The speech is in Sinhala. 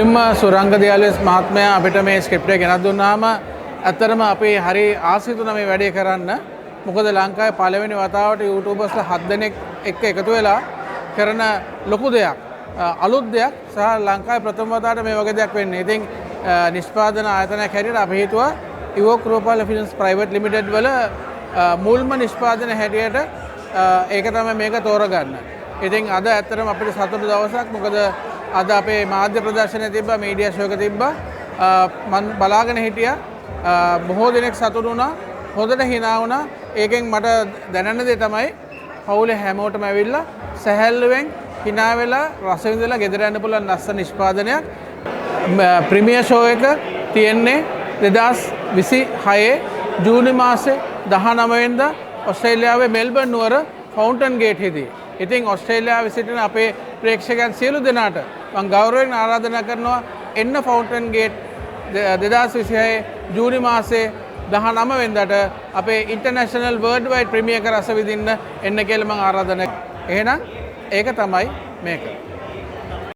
සුරංග දියාලස් මහත්මයා අපිට මේ ස්ක්‍රිප්ට් එක ගෙනත් දුන්නාම ඇත්තටම අපි හරි ආසිතුන මේ වැඩේ කරන්න. මොකද ලංකාවේ පළවෙනි වතාවට YouTubers 7 දෙනෙක් එක්ක එකතු වෙලා කරන ලොකු දෙයක්. අලුත් දෙයක් සහ ලංකාවේ ප්‍රථම වතාවට මේ වගේ දෙයක් වෙන්නේ. ඉතින් නිෂ්පාදන ආයතනයක් හැටියට අපි හිතුවා ඉවෝක් රූපවාහිනී ෆිල්ම්ස් ප්‍රයිවට් ලිමිටඩ් වල මුල්ම නිෂ්පාදන හැටියට ඒක තමයි මේක තෝරගන්න. ඉතින් අද ඇත්තටම අපිට සතුටු දවසක්. මොකද අද අපේ මාධ්‍ය ප්‍රදර්ශනය තිබ්බා, මීඩියා ෂෝ එක තිබ්බා. මම බලාගෙන හිටියා. බොහෝ දෙනෙක් සතුටු වුණා. හොඳට hina වුණා. ඒකෙන් මට දැනෙන දේ තමයි පවුලේ හැමෝටම ඇවිල්ලා සැහැල්ලුවෙන් hina වෙලා රස විඳලා ගෙදර යන්න පුළුවන් ලස්සන නිෂ්පාදනයක්. ප්‍රීමියර් ෂෝ එක තියෙන්නේ 2026 ජූනි මාසේ 19 වෙනිදා ඔස්ට්‍රේලියාවේ මෙල්බර්න් නුවර ෆවුන්ටන් ගේට් හිදී. ඉතින් ඔස්ට්‍රේලියාවේ සිටින අපේ ප්‍රේක්ෂකයන් සියලු දෙනාට මම ගෞරවයෙන් ආරාධනා කරනවා එන්න ෆවුන්ටන් ගේට් 2026 ජූනි මාසේ 19 වෙනිදාට අපේ ඉන්ටර්නැෂනල් වර්ල්ඩ් වයිඩ් ප්‍රීමියර් එක රස විඳින්න එන්න කියලා මම ආරාධනා කරනවා. එහෙනම් ඒක තමයි මේක.